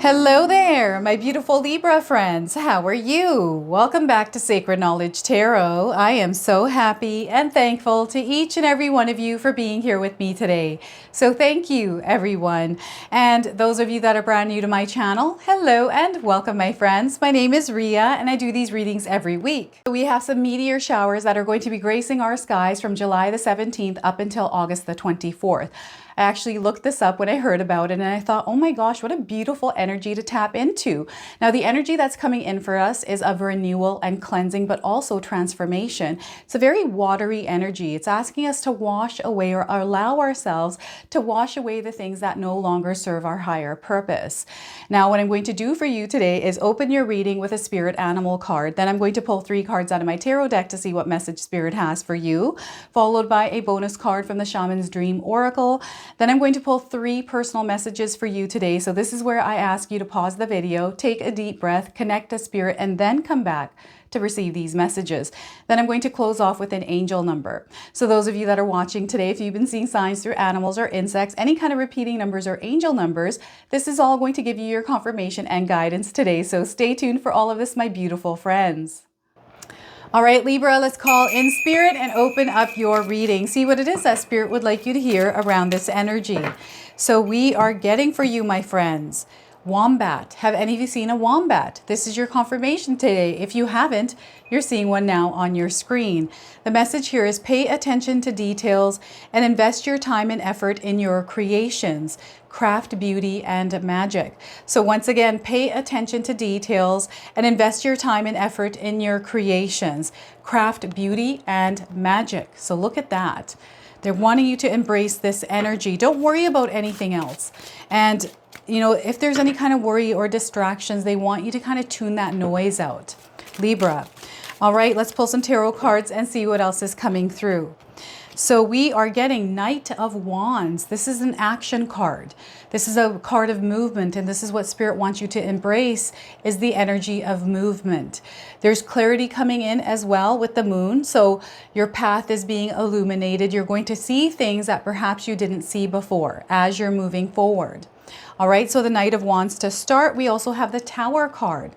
Hello there, my beautiful Libra friends. How are you? Welcome back to Sacred Knowledge Tarot. I am so happy and thankful to each and every one of you for being here with me today. So thank you, everyone. And those of you that are brand new to my channel, hello and welcome, my friends. My name is Ria and I do these readings every week. We have some meteor showers that are going to be gracing our skies from July the 17th up until August the 24th. I actually looked this up when I heard about it and I thought, oh my gosh, what a beautiful energy to tap into. Now, the energy that's coming in for us is of renewal and cleansing, but also transformation. It's a very watery energy. It's asking us to wash away or allow ourselves to wash away the things that no longer serve our higher purpose. Now, what I'm going to do for you today is open your reading with a spirit animal card. Then I'm going to pull 3 cards out of my tarot deck to see what message spirit has for you, followed by a bonus card from the Shaman's Dream Oracle. Then I'm going to pull 3 personal messages for you today. So this is where I ask you to pause the video, take a deep breath, connect to spirit, and then come back to receive these messages. Then I'm going to close off with an angel number. So those of you that are watching today, if you've been seeing signs through animals or insects, any kind of repeating numbers or angel numbers, this is all going to give you your confirmation and guidance today. So stay tuned for all of this, my beautiful friends. All right, Libra, let's call in spirit and open up your reading. See what it is that spirit would like you to hear around this energy. So we are getting for you, my friends, wombat. Have any of you seen a wombat? This is your confirmation today. If you haven't, you're seeing one now on your screen. The message here is pay attention to details and invest your time and effort in your creations, craft, beauty, and magic. So once again, pay attention to details and invest your time and effort in your creations, craft, beauty, and magic. So look at that. They're wanting you to embrace this energy. Don't worry about anything else. And you know, if there's any kind of worry or distractions, they want you to kind of tune that noise out. Libra. All right, let's pull some tarot cards and see what else is coming through. So we are getting Knight of Wands. This is an action card. This is a card of movement, and this is what Spirit wants you to embrace, is the energy of movement. There's clarity coming in as well with the moon. So your path is being illuminated. You're going to see things that perhaps you didn't see before as you're moving forward. All right, so the Knight of Wands to start. We also have the Tower card.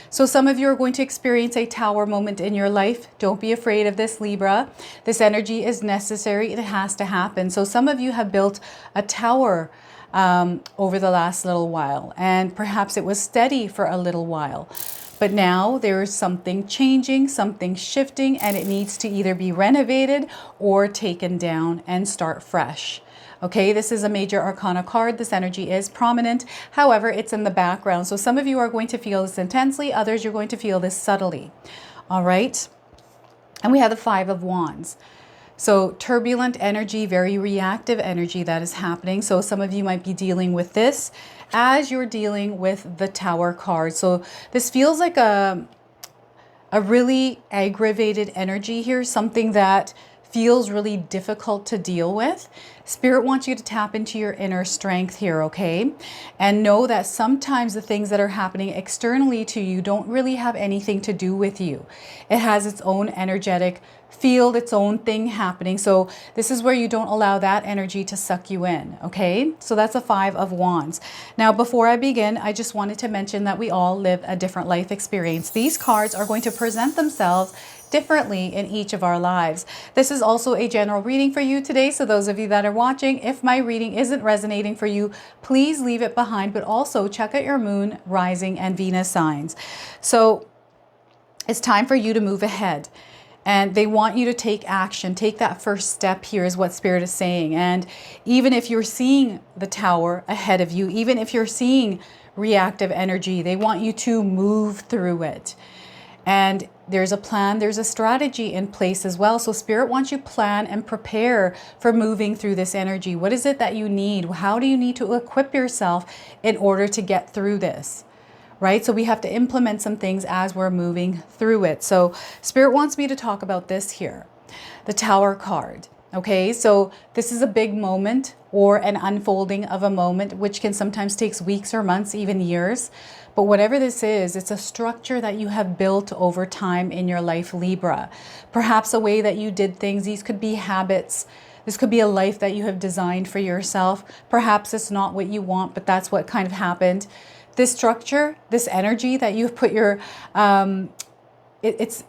So some of you are going to experience a tower moment in your life. Don't be afraid of this, Libra. This energy is necessary. It has to happen. So some of you have built a tower over the last little while, and perhaps it was steady for a little while. But now there is something changing, something shifting, and it needs to either be renovated or taken down and start fresh. Okay, this is a major arcana card. This energy is prominent. However, it's in the background. So some of you are going to feel this intensely. Others, you're going to feel this subtly. All right. And we have the 5 of Wands. So turbulent energy, very reactive energy that is happening. So some of you might be dealing with this as you're dealing with the Tower card. So this feels like a really aggravated energy here, something that feels really difficult to deal with. Spirit wants you to tap into your inner strength here, okay? And know that sometimes the things that are happening externally to you don't really have anything to do with you. It has its own energetic field, its own thing happening. So this is where you don't allow that energy to suck you in, okay? So that's a 5 of Wands. Now, before I begin, I just wanted to mention that we all live a different life experience. These cards are going to present themselves differently in each of our lives. This is also a general reading for you today. So those of you that are watching, if my reading isn't resonating for you, please leave it behind, but also check out your moon, rising, and Venus signs. So it's time for you to move ahead. And they want you to take action. Take that first step here is what Spirit is saying. And even if you're seeing the Tower ahead of you, even if you're seeing reactive energy, they want you to move through it. And there's a plan, there's a strategy in place as well. So Spirit wants you to plan and prepare for moving through this energy. What is it that you need? How do you need to equip yourself in order to get through this? Right? So we have to implement some things as we're moving through it. So Spirit wants me to talk about this here, the Tower card. Okay, so this is a big moment or an unfolding of a moment, which can sometimes take weeks or months, even years. But whatever this is, it's a structure that you have built over time in your life, Libra. Perhaps a way that you did things. These could be habits. This could be a life that you have designed for yourself. Perhaps it's not what you want, but that's what kind of happened. This structure, this energy that you've put your, it's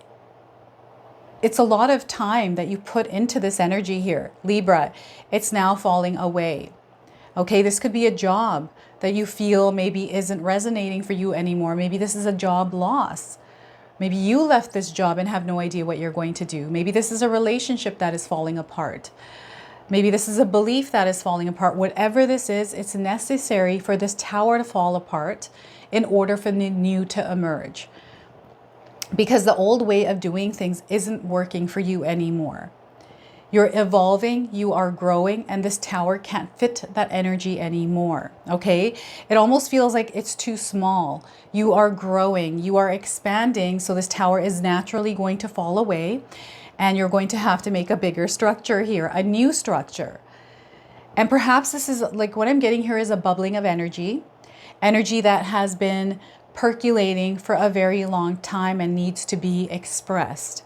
a lot of time that you put into this energy here, Libra. It's now falling away. Okay, this could be a job that you feel maybe isn't resonating for you anymore. Maybe this is a job loss. Maybe you left this job and have no idea what you're going to do. Maybe this is a relationship that is falling apart. Maybe this is a belief that is falling apart. Whatever this is, it's necessary for this tower to fall apart in order for the new to emerge. Because the old way of doing things isn't working for you anymore. You're evolving, you are growing, and this tower can't fit that energy anymore, okay? It almost feels like it's too small. You are growing, you are expanding, so this tower is naturally going to fall away, and you're going to have to make a bigger structure here, a new structure. And perhaps this is, like, what I'm getting here is a bubbling of energy that has been percolating for a very long time and needs to be expressed.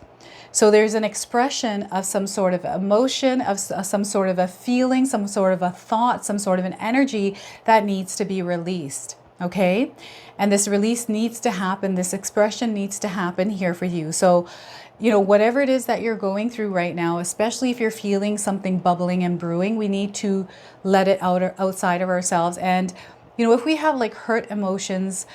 So there's an expression of some sort of emotion, of some sort of a feeling, some sort of a thought, some sort of an energy that needs to be released, okay? And this release needs to happen, this expression needs to happen here for you. So, you know, whatever it is that you're going through right now, especially if you're feeling something bubbling and brewing, we need to let it out outside of ourselves. And, you know, if we have like hurt emotions,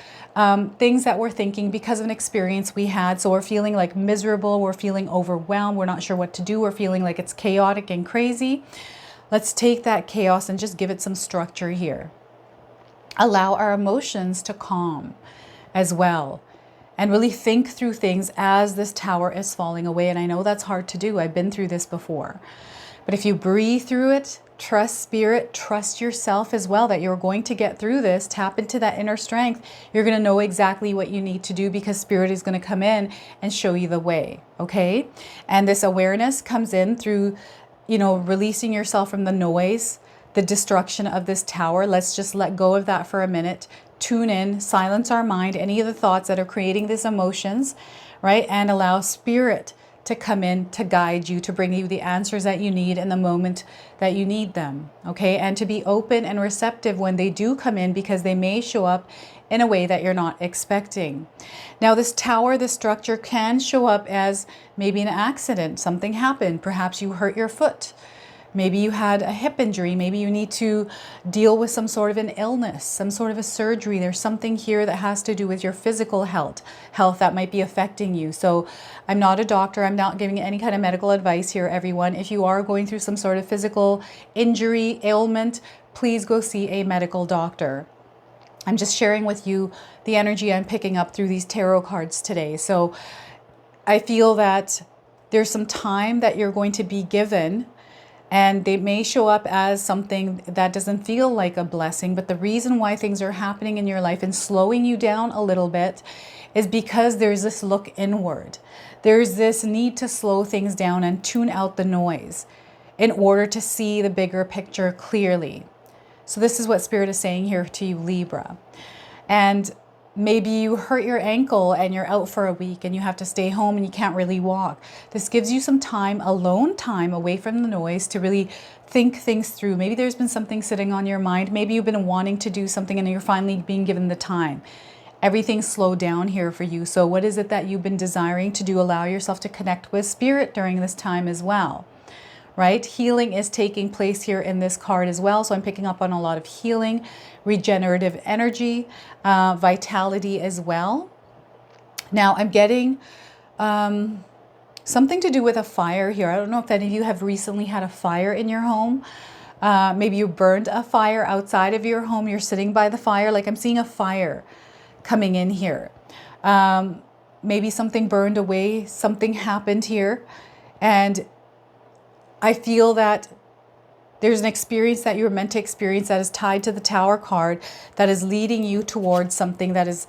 things that we're thinking because of an experience we had. So we're feeling like miserable, we're feeling overwhelmed, we're not sure what to do, we're feeling like it's chaotic and crazy. Let's take that chaos and just give it some structure here. Allow our emotions to calm as well. And really think through things as this tower is falling away. And I know that's hard to do. I've been through this before. But if you breathe through it, trust spirit, trust yourself as well that you're going to get through this. Tap into that inner strength. You're going to know exactly what you need to do because spirit is going to come in and show you the way. Okay. And this awareness comes in through, you know, releasing yourself from the noise, the destruction of this tower. Let's just let go of that for a minute. Tune in, silence our mind, any of the thoughts that are creating these emotions, right? And allow spirit to come in to guide you, to bring you the answers that you need in the moment that you need them, okay? And to be open and receptive when they do come in because they may show up in a way that you're not expecting. Now, this tower, this structure can show up as maybe an accident. Something happened. Perhaps you hurt your foot. Maybe you had a hip injury. Maybe you need to deal with some sort of an illness, some sort of a surgery. There's something here that has to do with your physical health that might be affecting you. So I'm not a doctor. I'm not giving any kind of medical advice here, everyone. If you are going through some sort of physical injury, ailment, please go see a medical doctor. I'm just sharing with you the energy I'm picking up through these tarot cards today. So I feel that there's some time that you're going to be given, and they may show up as something that doesn't feel like a blessing. But the reason why things are happening in your life and slowing you down a little bit is because there's this look inward. There's this need to slow things down and tune out the noise in order to see the bigger picture clearly. So this is what Spirit is saying here to you, Libra. And maybe you hurt your ankle and you're out for a week and you have to stay home and you can't really walk. This gives you some time, alone time, away from the noise to really think things through. Maybe there's been something sitting on your mind. Maybe you've been wanting to do something and you're finally being given the time. Everything's slowed down here for you. So what is it that you've been desiring to do? Allow yourself to connect with Spirit during this time as well. Right? Healing is taking place here in this card as well. So I'm picking up on a lot of healing, regenerative energy, vitality as well. Now I'm getting something to do with a fire here. I don't know if any of you have recently had a fire in your home. Maybe you burned a fire outside of your home. You're sitting by the fire. Like I'm seeing a fire coming in here. Maybe something burned away. Something happened here. And I feel that there's an experience that you're meant to experience that is tied to the Tower card that is leading you towards something that is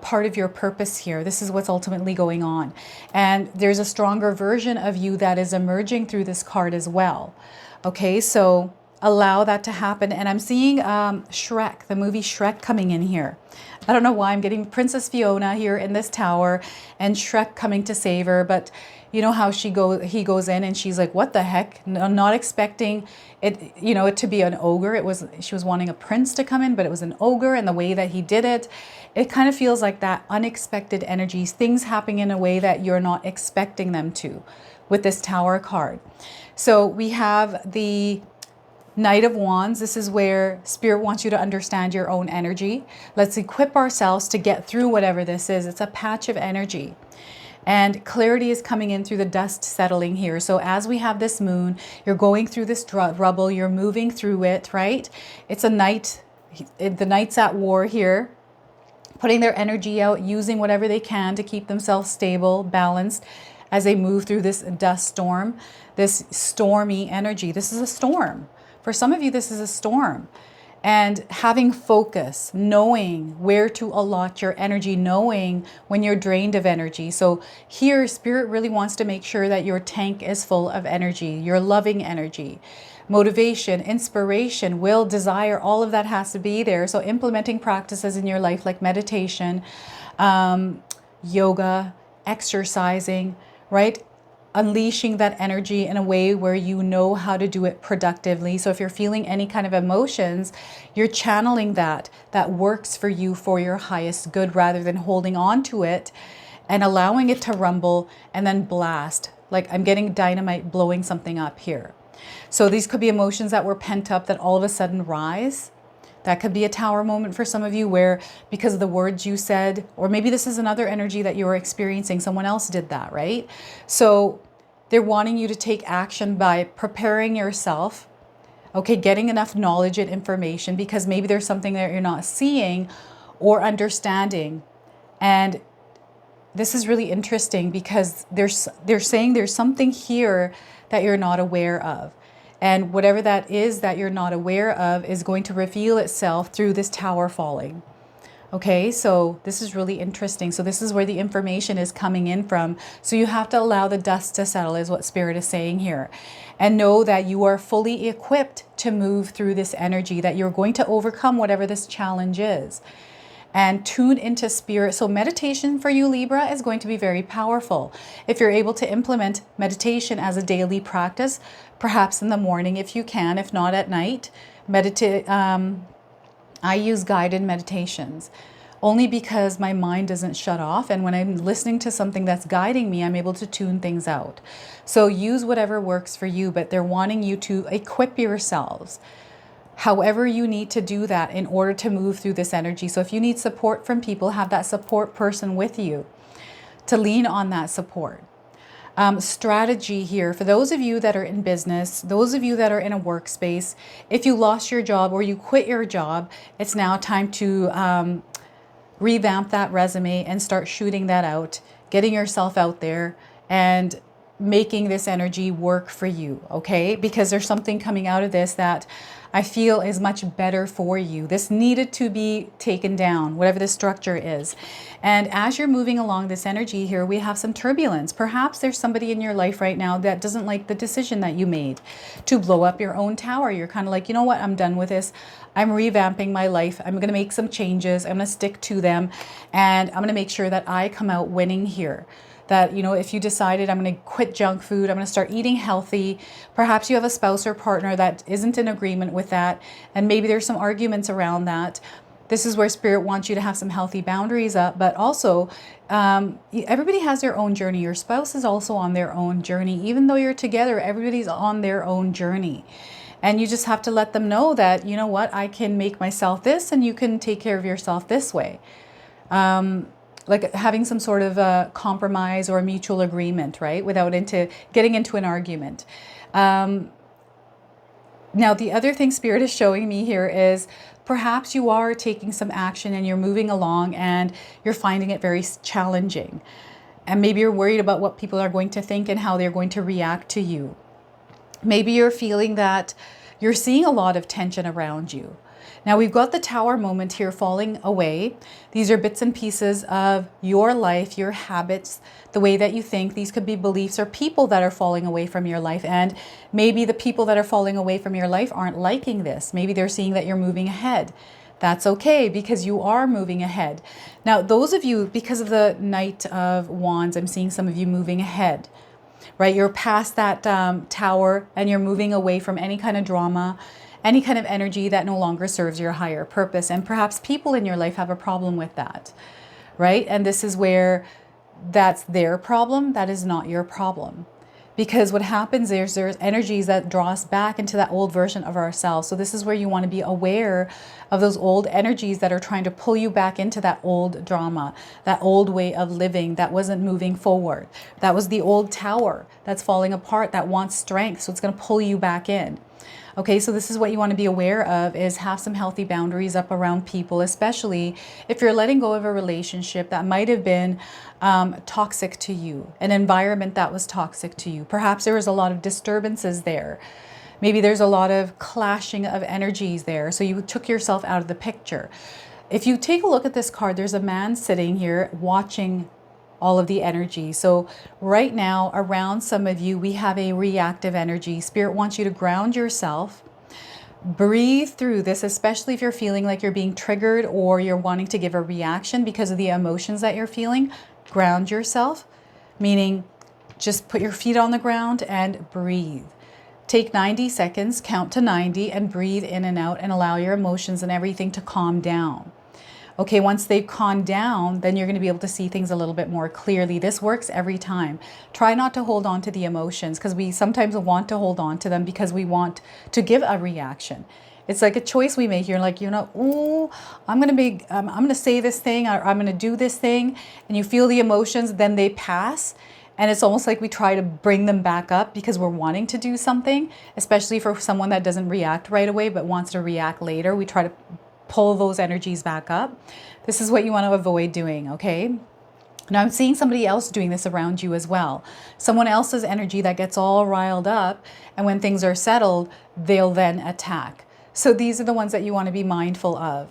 part of your purpose here. This is what's ultimately going on. And there's a stronger version of you that is emerging through this card as well. Okay, so allow that to happen. And I'm seeing Shrek, the movie Shrek coming in here. I don't know why I'm getting Princess Fiona here in this tower and Shrek coming to save her, but You know how he goes in and she's like, what the heck? Not expecting it, you know, it to be an ogre. She was wanting a prince to come in, but it was an ogre, and the way that he did it, it kind of feels like that unexpected energies, things happening in a way that you're not expecting them to with this Tower card. So we have the Knight of Wands. This is where Spirit wants you to understand your own energy. Let's equip ourselves to get through whatever this is. It's a patch of energy. And clarity is coming in through the dust settling here. So as we have this moon, you're going through this rubble, you're moving through it, right? It's a knight. The knight's at war here, putting their energy out, using whatever they can to keep themselves stable, balanced as they move through this dust storm, this stormy energy. This is a storm. For some of you, this is a storm. And having focus, knowing where to allot your energy, knowing when you're drained of energy. So here, Spirit really wants to make sure that your tank is full of energy, your loving energy. Motivation, inspiration, will, desire, all of that has to be there. So implementing practices in your life like meditation, yoga, exercising, right? Unleashing that energy in a way where you know how to do it productively. So if you're feeling any kind of emotions, you're channeling that works for you for your highest good, rather than holding on to it and allowing it to rumble and then blast. Like I'm getting dynamite blowing something up here. So these could be emotions that were pent up that all of a sudden rise. That could be a Tower moment for some of you, where because of the words you said, or maybe this is another energy that you're experiencing, someone else did that, right? So they're wanting you to take action by preparing yourself, okay, getting enough knowledge and information, because maybe there's something that you're not seeing or understanding. And this is really interesting because they're saying there's something here that you're not aware of. And whatever that is that you're not aware of is going to reveal itself through this Tower falling. Okay, so this is really interesting. So this is where the information is coming in from. So you have to allow the dust to settle, is what Spirit is saying here. And know that you are fully equipped to move through this energy, that you're going to overcome whatever this challenge is. And tune into Spirit. So meditation for you, Libra, is going to be very powerful. If you're able to implement meditation as a daily practice, perhaps in the morning if you can, if not at night, meditate. I use guided meditations only because my mind doesn't shut off. And when I'm listening to something that's guiding me, I'm able to tune things out. So use whatever works for you, but they're wanting you to equip yourselves however you need to do that in order to move through this energy. So if you need support from people, have that support person with you to lean on that support. Strategy here for those of you that are in business, those of you that are in a workspace. If you lost your job or you quit your job, it's now time to revamp that resume and start shooting that out, getting yourself out there and making this energy work for you, okay? Because there's something coming out of this that I feel is much better for you. This needed to be taken down, whatever the structure is. And as you're moving along this energy here, we have some turbulence. Perhaps there's somebody in your life right now that doesn't like the decision that you made to blow up your own tower. You're kind of like, you know what, I'm done with this. I'm revamping my life. I'm going to make some changes. I'm going to stick to them. And I'm going to make sure that I come out winning here. That, you know, if you decided I'm going to quit junk food, I'm going to start eating healthy. Perhaps you have a spouse or partner that isn't in agreement with that. And maybe there's some arguments around that. This is where Spirit wants you to have some healthy boundaries up. But also, everybody has their own journey. Your spouse is also on their own journey. Even though you're together, everybody's on their own journey. And you just have to let them know that, you know what, I can make myself this and you can take care of yourself this way. Like having some sort of a compromise or a mutual agreement, right? Without getting into an argument. Now, the other thing Spirit is showing me here is perhaps you are taking some action and you're moving along and you're finding it very challenging. And maybe you're worried about what people are going to think and how they're going to react to you. Maybe you're feeling that you're seeing a lot of tension around you. Now we've got the Tower moment here falling away. These are bits and pieces of your life, your habits, the way that you think. These could be beliefs or people that are falling away from your life. And maybe the people that are falling away from your life aren't liking this. Maybe they're seeing that you're moving ahead. That's okay, because you are moving ahead. Now, those of you, because of the Knight of Wands, I'm seeing some of you moving ahead. right? You're past that tower, and you're moving away from any kind of drama, any kind of energy that no longer serves your higher purpose. And perhaps people in your life have a problem with that, right? And this is where that's their problem. That is not your problem. Because what happens is there's energies that draw us back into that old version of ourselves. So this is where you want to be aware of those old energies that are trying to pull you back into that old drama, that old way of living that wasn't moving forward. That was the old tower that's falling apart, that wants strength. So it's going to pull you back in. Okay, so this is what you want to be aware of, is have some healthy boundaries up around people, especially if you're letting go of a relationship that might have been toxic to you, an environment that was toxic to you. Perhaps there was a lot of disturbances there. Maybe there's a lot of clashing of energies there. So you took yourself out of the picture. If you take a look at this card, there's a man sitting here watching all of the energy. So right now, around some of you, we have a reactive energy. Spirit wants you to ground yourself, breathe through this, especially if you're feeling like you're being triggered or you're wanting to give a reaction because of the emotions that you're feeling. Ground yourself, meaning just put your feet on the ground and breathe. Take 90 seconds, count to 90, and breathe in and out, and allow your emotions and everything to calm down. Okay, once they've calmed down, then you're going to be able to see things a little bit more clearly. This works every time. Try not to hold on to the emotions, because we sometimes want to hold on to them because we want to give a reaction. It's like a choice we make. You're like, ooh, I'm going to say this thing, or I'm going to do this thing, and you feel the emotions, then they pass. And it's almost like we try to bring them back up because we're wanting to do something, especially for someone that doesn't react right away but wants to react later. We try to pull those energies back up. This is what you want to avoid doing, okay? Now I'm seeing somebody else doing this around you as well. Someone else's energy that gets all riled up, and when things are settled, they'll then attack. So these are the ones that you want to be mindful of.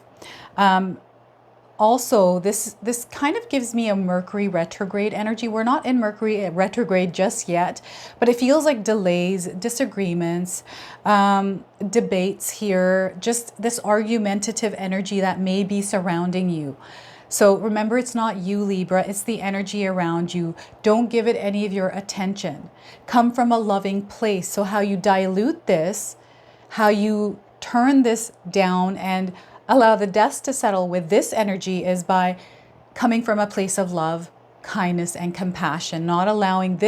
Also, this kind of gives me a Mercury retrograde energy. We're not in Mercury retrograde just yet, but it feels like delays, disagreements, debates here, just this argumentative energy that may be surrounding you. So remember, it's not you, Libra, it's the energy around you. Don't give it any of your attention. Come from a loving place. So how you dilute this, how you turn this down and allow the dust to settle with this energy, is by coming from a place of love, kindness, and compassion. Not allowing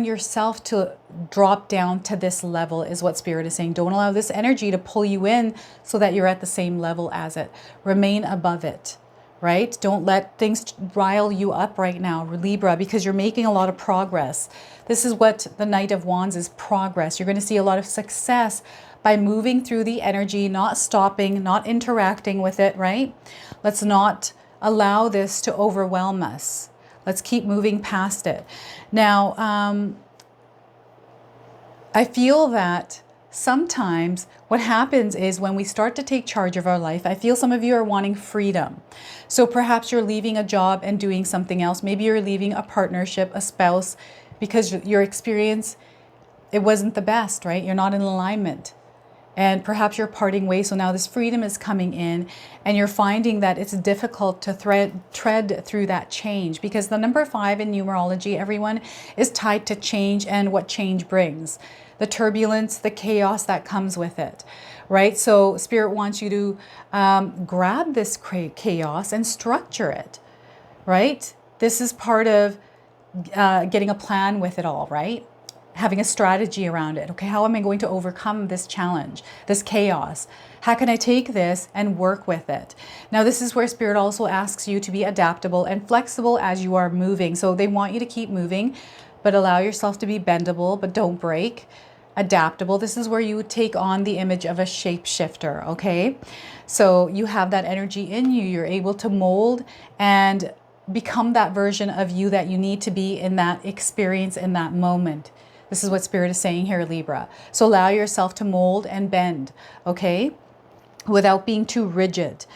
yourself to drop down to this level is what Spirit is saying. Don't allow this energy to pull you in so that you're at the same level as it. Remain above it, right? Don't let things rile you up right now, Libra, because you're making a lot of progress. This is what the Knight of Wands is: progress. You're going to see a lot of success by moving through the energy, not stopping, not interacting with it, right? Let's not allow this to overwhelm us. Let's keep moving past it. Now, I feel that sometimes what happens is when we start to take charge of our life, I feel some of you are wanting freedom. So perhaps you're leaving a job and doing something else. Maybe you're leaving a partnership, a spouse, because your experience, it wasn't the best, right? You're not in alignment. And perhaps you're parting ways. So now this freedom is coming in, and you're finding that it's difficult to tread through that change, because the number 5 in numerology, everyone, is tied to change and what change brings. The turbulence, the chaos that comes with it, right? So Spirit wants you to grab this chaos and structure it, right? This is part of getting a plan with it all, right? Having a strategy around it. Okay, how am I going to overcome this challenge, this chaos? How can I take this and work with it? Now, this is where Spirit also asks you to be adaptable and flexible as you are moving. So they want you to keep moving, but allow yourself to be bendable, but don't break. Adaptable. This is where you take on the image of a shapeshifter, okay? So you have that energy in you. You're able to mold and become that version of you that you need to be in that experience, in that moment. This is what Spirit is saying here, Libra. So allow yourself to mold and bend, okay? Without being too rigid.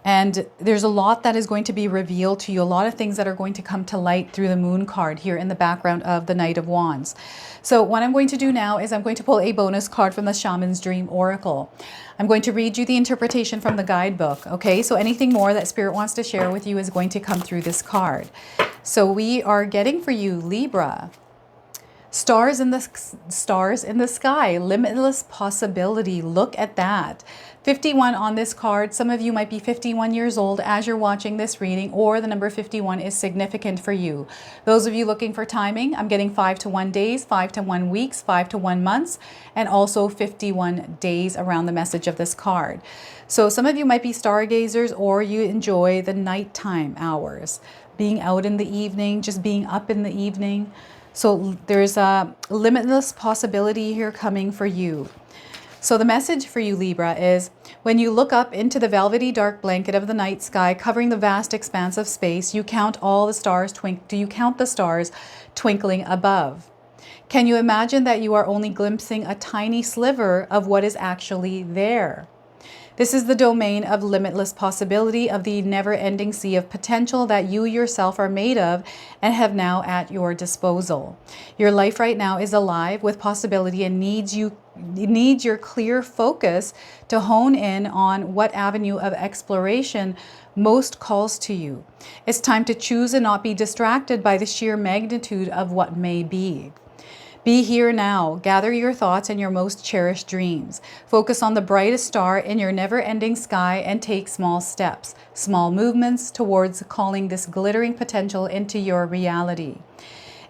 And there's a lot that is going to be revealed to you, a lot of things that are going to come to light through the Moon card here in the background of the Knight of Wands. So what I'm going to do now is I'm going to pull a bonus card from the Shaman's Dream Oracle. I'm going to read you the interpretation from the guidebook, okay? So anything more that Spirit wants to share with you is going to come through this card. So we are getting for you, Libra, Stars in the sky, limitless possibility. Look at that. 51 on this card. Some of you might be 51 years old as you're watching this reading, or the number 51 is significant for you. Those of you looking for timing, I'm getting 5 to 1 days, 5 to 1 weeks, 5 to 1 months, and also 51 days around the message of this card. So some of you might be stargazers, or you enjoy the nighttime hours, being out in the evening, just being up in the evening. So there's a limitless possibility here coming for you. So the message for you, Libra, is when you look up into the velvety dark blanket of the night sky covering the vast expanse of space, you count all the stars. Do you count the stars twinkling above? Can you imagine that you are only glimpsing a tiny sliver of what is actually there? This is the domain of limitless possibility, of the never-ending sea of potential that you yourself are made of and have now at your disposal. Your life right now is alive with possibility and needs your clear focus to hone in on what avenue of exploration most calls to you. It's time to choose and not be distracted by the sheer magnitude of what may be. Be here now. Gather your thoughts and your most cherished dreams. Focus on the brightest star in your never-ending sky and take small steps, small movements towards calling this glittering potential into your reality.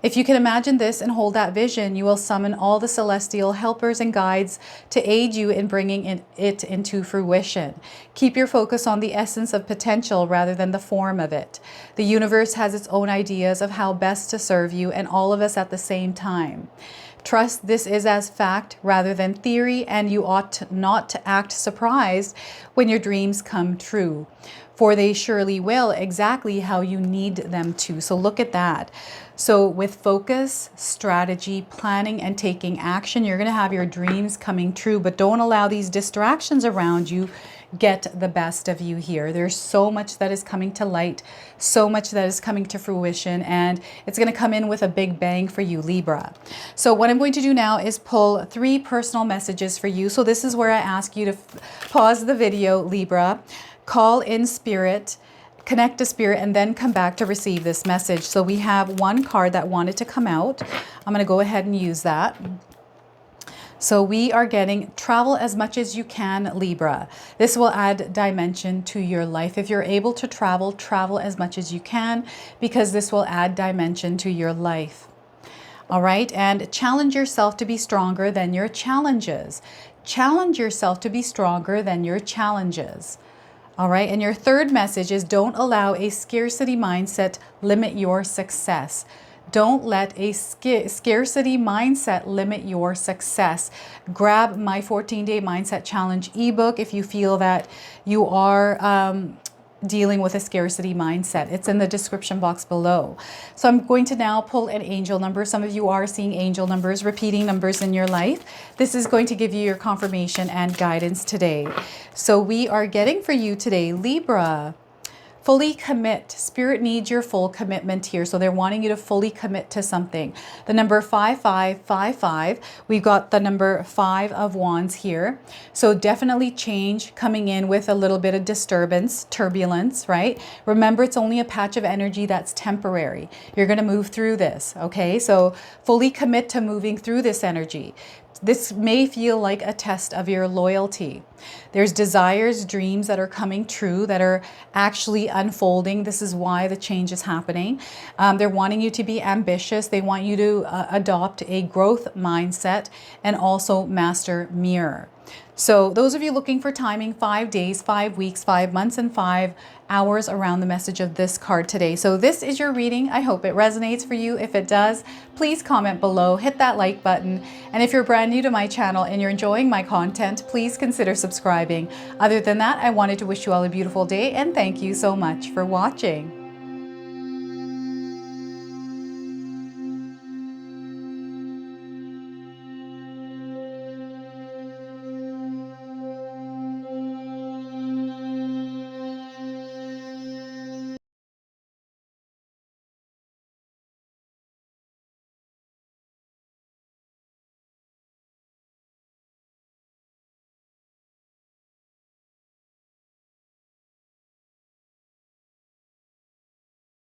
If you can imagine this and hold that vision, you will summon all the celestial helpers and guides to aid you in bringing it into fruition. Keep your focus on the essence of potential rather than the form of it. The universe has its own ideas of how best to serve you and all of us at the same time. Trust this is as fact rather than theory, and you ought not to act surprised when your dreams come true, for they surely will, exactly how you need them to. So look at that. So with focus, strategy, planning, and taking action, you're going to have your dreams coming true, but don't allow these distractions around you get the best of you here. There's so much that is coming to light, so much that is coming to fruition, and it's going to come in with a big bang for you, Libra. So what I'm going to do now is pull 3 personal messages for you. So this is where I ask you to pause the video, Libra, call in spirit, connect to spirit, and then come back to receive this message. So we have one card that wanted to come out. I'm going to go ahead and use that. So we are getting travel as much as you can, Libra. This will add dimension to your life. If you're able to travel, travel as much as you can, because this will add dimension to your life. All right, and challenge yourself to be stronger than your challenges. Challenge yourself to be stronger than your challenges. All right, and your third message is don't allow a scarcity mindset limit your success. Don't let a scarcity mindset limit your success. Grab my 14-day mindset challenge ebook if you feel that you are dealing with a scarcity mindset. It's in the description box below. So I'm going to now pull an angel number. Some of you are seeing angel numbers, repeating numbers in your life. This is going to give you your confirmation and guidance today. So we are getting for you today, Libra, fully commit. Spirit needs your full commitment here. So they're wanting you to fully commit to something. The number 5555, we've got the number 5 of wands here. So definitely change coming in with a little bit of disturbance, turbulence, right? Remember, it's only a patch of energy that's temporary. You're going to move through this, okay? So fully commit to moving through this energy. This may feel like a test of your loyalty. There's desires, dreams that are coming true, that are actually unfolding. This is why the change is happening. They're wanting you to be ambitious. They want you to adopt a growth mindset and also master mirror. So those of you looking for timing, 5 days, 5 weeks, 5 months, and 5 hours around the message of this card today. So this is your reading. I hope it resonates for you. If it does, please comment below, hit that like button. And if you're brand new to my channel and you're enjoying my content, please consider subscribing. Other than that, I wanted to wish you all a beautiful day and thank you so much for watching.